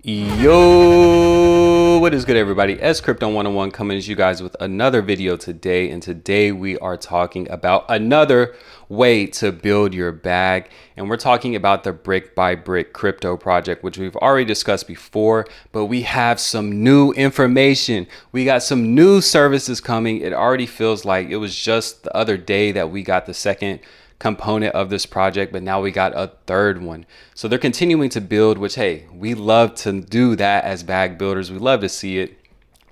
Yo, what is good, everybody? S Crypto 101 coming at you guys with another video today, and today we are talking about another way to build your bag, and we're talking about the brick by brick crypto project, which we've already discussed before, but we have some new information. We got some new services coming. It already feels like it was just the other day that we got the second component of this project, but now we got a third one. So they're continuing to build, which, hey, we love to do that as bag builders. We love to see it.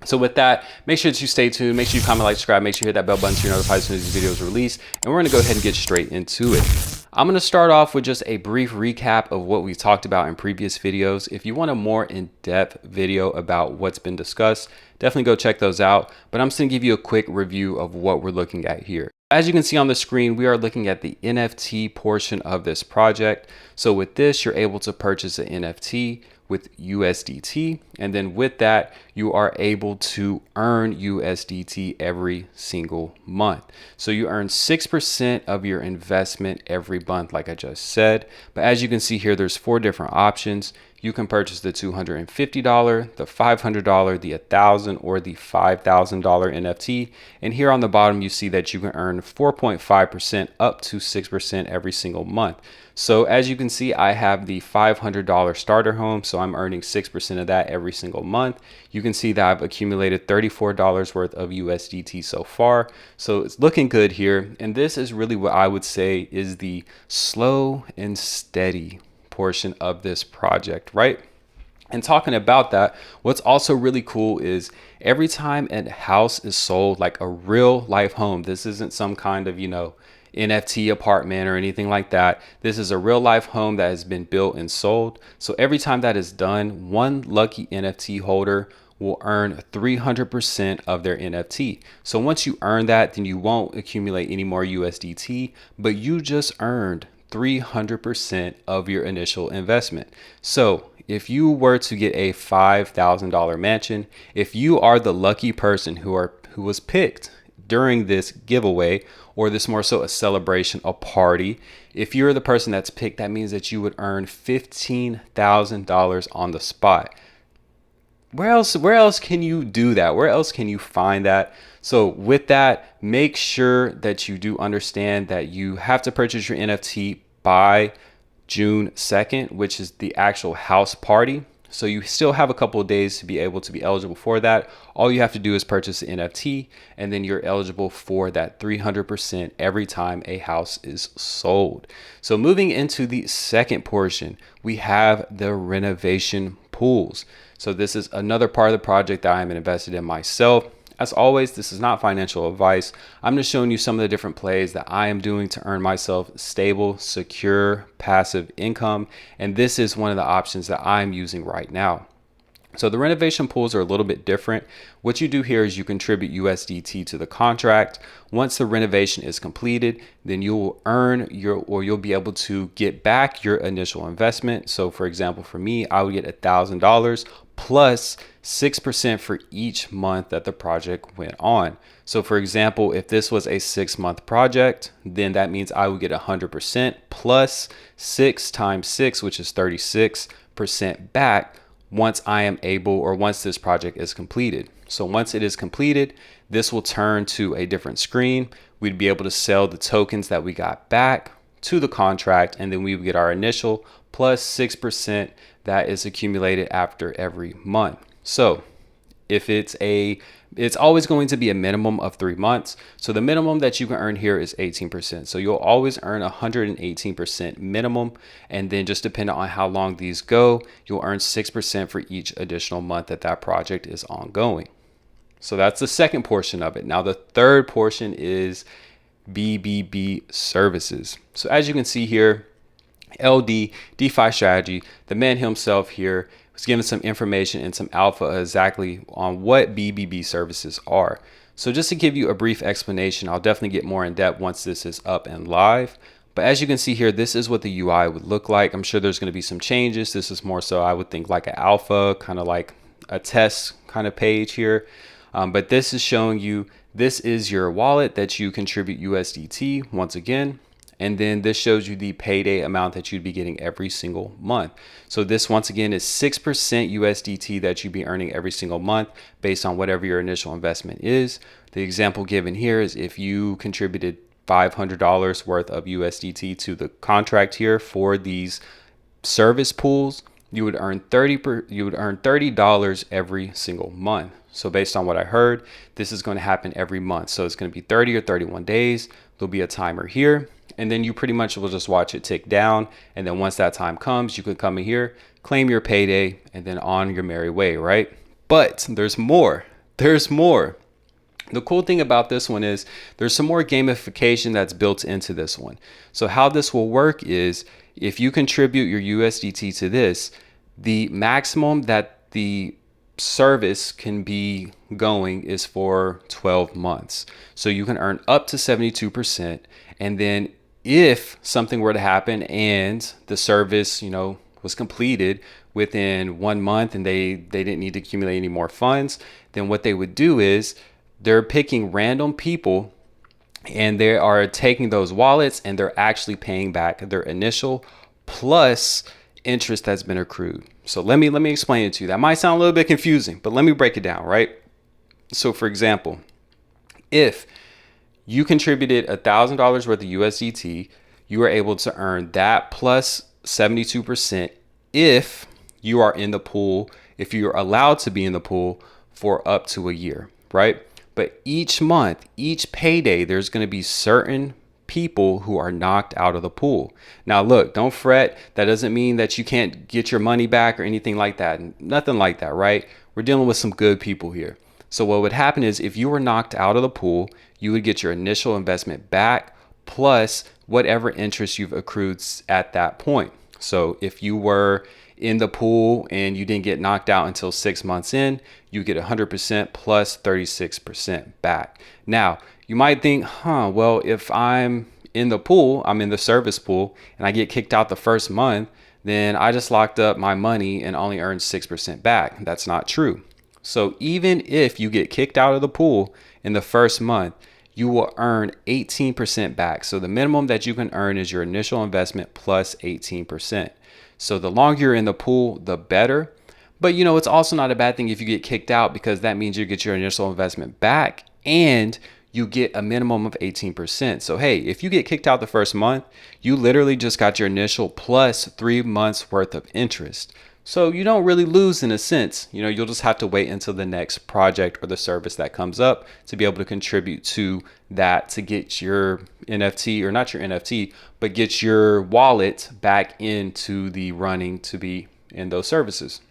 So with that, make sure that you stay tuned. Make sure you comment, like, subscribe. Make sure you hit that bell button so you're notified as soon as these videos are released. And we're going to go ahead and get straight into it. I'm going to start off with just a brief recap of what we talked about in previous videos. If you want a more in-depth video about what's been discussed, definitely go check those out. But I'm just going to give you a quick review of what we're looking at here. As you can see on the screen, we are looking at the NFT portion of this project. So with this, you're able to purchase an NFT with USDT. And then with that, you are able to earn USDT every single month. So you earn 6% of your investment every month, like I just said. But as you can see here, there's 4 different options. You can purchase the $250, the $500, the $1,000, or the $5,000 NFT. And here on the bottom, you see that you can earn 4.5% up to 6% every single month. So as you can see, I have the $500 starter home, so I'm earning 6% of that every single month. You can see that I've accumulated $34 worth of USDT so far. So it's looking good here. And this is really what I would say is the slow and steady portion of this project, right? And talking about that, what's also really cool is every time a house is sold, like a real life home, this isn't some kind of, NFT apartment or anything like that. This is a real life home that has been built and sold. So every time that is done, one lucky NFT holder will earn 300% of their NFT. So once you earn that, then you won't accumulate any more USDT, but you just earned 300% of your initial investment. So if you were to get a $5,000 mansion, if you are the lucky person who was picked during this giveaway, or this more so a celebration, a party, if you're the person that's picked, that means that you would earn $15,000 on the spot. Where else can you do that? Where else can you find that? So with that, make sure that you do understand that you have to purchase your NFT by June 2nd, which is the actual house party. So you still have a couple of days to be able to be eligible for that. All you have to do is purchase the NFT, and then you're eligible for that 300% every time a house is sold. So moving into the second portion, we have the renovation pools. So this is another part of the project that I'm invested in myself. As always, this is not financial advice. I'm just showing you some of the different plays that I am doing to earn myself stable, secure, passive income. And this is one of the options that I'm using right now. So the renovation pools are a little bit different. What you do here is you contribute USDT to the contract. Once the renovation is completed, then you will earn you'll be able to get back your initial investment. So for example, for me, I would get $1,000 plus 6% for each month that the project went on. So for example, if this was a 6-month project, then that means I would get 100% plus 6 times 6, which is 36% back once I am able, or once this project is completed. So once it is completed, this will turn to a different screen. We'd be able to sell the tokens that we got back to the contract, and then we would get our initial plus 6% that is accumulated after every month. So if it's always going to be a minimum of 3 months. So the minimum that you can earn here is 18%. So you'll always earn 118% minimum. And then just depending on how long these go, you'll earn 6% for each additional month that project is ongoing. So that's the second portion of it. Now the third portion is BBB Services. So as you can see here, LD DeFi Strategy, the man himself here, was given some information and some alpha exactly on what BBB services are. So just to give you a brief explanation, I'll definitely get more in depth once this is up and live. But as you can see here, this is what the UI would look like. I'm sure there's going to be some changes. This is more so, I would think, like an alpha, kind of like a test kind of page here. But this is showing you, this is your wallet that you contribute USDT once again. And then this shows you the payday amount that you'd be getting every single month. So this once again is 6% USDT that you'd be earning every single month based on whatever your initial investment is. The example given here is if you contributed $500 worth of USDT to the contract here for these service pools, you would earn $30 every single month. So based on what I heard, this is going to happen every month. So it's going to be 30 or 31 days. There'll be a timer here, and then you pretty much will just watch it tick down. And then once that time comes, you can come in here, claim your payday, and then on your merry way, right? But there's more. There's more. The cool thing about this one is there's some more gamification that's built into this one. So how this will work is if you contribute your USDT to this, the maximum that the service can be going is for 12 months. So you can earn up to 72%. And then if something were to happen and the service, was completed within 1 month and they didn't need to accumulate any more funds, then what they would do is they're picking random people and they are taking those wallets and they're actually paying back their initial plus interest that's been accrued. So let me explain it to you. That might sound a little bit confusing, but let me break it down, right? So for example, if you contributed $1,000 worth of USDT, you are able to earn that plus 72% if you are in the pool, if you're allowed to be in the pool for up to a year, right? But each month, each payday, there's going to be certain people who are knocked out of the pool. Now, look, don't fret. That doesn't mean that you can't get your money back or anything like that. Nothing like that, right? We're dealing with some good people here. So what would happen is if you were knocked out of the pool, you would get your initial investment back plus whatever interest you've accrued at that point. So if you were in the pool and you didn't get knocked out until 6 months in, you get 100% plus 36% back. Now, you might think, well, if I'm in the pool, I'm in the service pool, and I get kicked out the first month, then I just locked up my money and only earned 6% back. That's not true. So even if you get kicked out of the pool in the first month, you will earn 18% back. So the minimum that you can earn is your initial investment plus 18%. So the longer you're in the pool, the better. But it's also not a bad thing if you get kicked out, because that means you get your initial investment back and you get a minimum of 18%. So hey, if you get kicked out the first month, you literally just got your initial plus 3 months worth of interest. So you don't really lose in a sense. You'll just have to wait until the next project or the service that comes up to be able to contribute to that, to get your NFT, or not your NFT, but get your wallet back into the running to be in those services.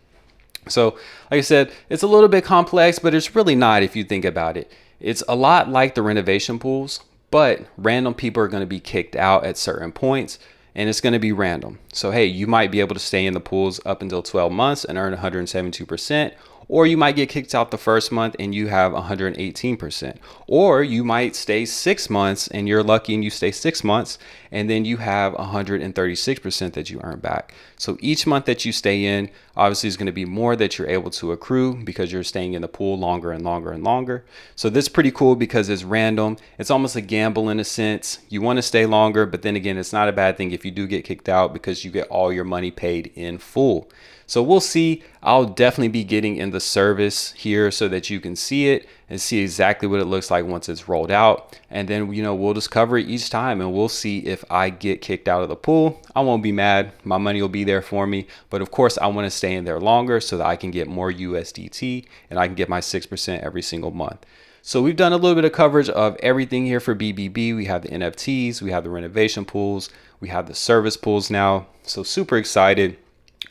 So like I said, it's a little bit complex, but it's really not if you think about it. It's a lot like the renovation pools, but random people are going to be kicked out at certain points, and it's going to be random. So hey, you might be able to stay in the pools up until 12 months and earn 172%, or you might get kicked out the first month and you have 118%, or you might stay 6 months and you're lucky and you stay 6 months and then you have 136% that you earn back. So each month that you stay in obviously is going to be more that you're able to accrue because you're staying in the pool longer and longer and longer. So this is pretty cool because it's random. It's almost a gamble in a sense. You want to stay longer, but then again, it's not a bad thing if you do get kicked out because you get all your money paid in full. So we'll see. I'll definitely be getting in the service here so that you can see it and see exactly what it looks like once it's rolled out. And then, we'll just cover it each time and we'll see if I get kicked out of the pool. I won't be mad. My money will be there for me. But of course, I want to stay in there longer so that I can get more USDT and I can get my 6% every single month. So we've done a little bit of coverage of everything here for BBB. We have the NFTs, we have the renovation pools, we have the service pools now. So super excited.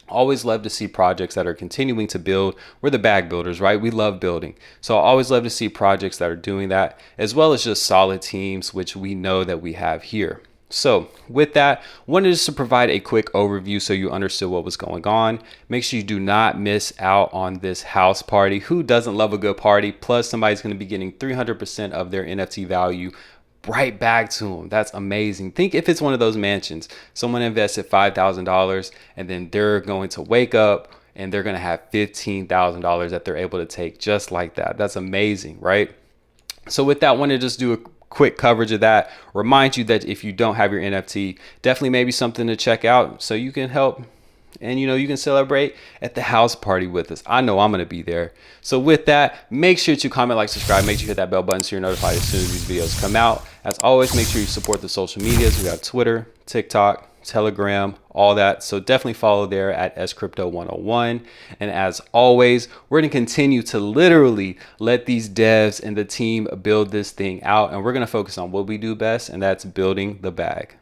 Always love to see projects that are continuing to build. We're the bag builders, right? We love building. So I always love to see projects that are doing that, as well as just solid teams, which we know that we have here. So with that, wanted just to provide a quick overview so you understood what was going on. Make sure you do not miss out on this house party. Who doesn't love a good party? Plus somebody's going to be getting 300% of their NFT value right back to them. That's amazing. Think if it's one of those mansions, someone invested $5,000 and then they're going to wake up and they're going to have $15,000 that they're able to take just like that. That's amazing, right? So with that, I want to just do a quick quick coverage of that. Remind you that if you don't have your NFT, definitely maybe something to check out so you can help. And you can celebrate at the house party with us. I know I'm going to be there. So with that, make sure to comment, like, subscribe. Make sure you hit that bell button so you're notified as soon as these videos come out. As always, make sure you support the social medias. We have Twitter, TikTok, Telegram, all that. So definitely follow there at scrypto101. And as always, we're going to continue to literally let these devs and the team build this thing out. And we're going to focus on what we do best, and that's building the bag.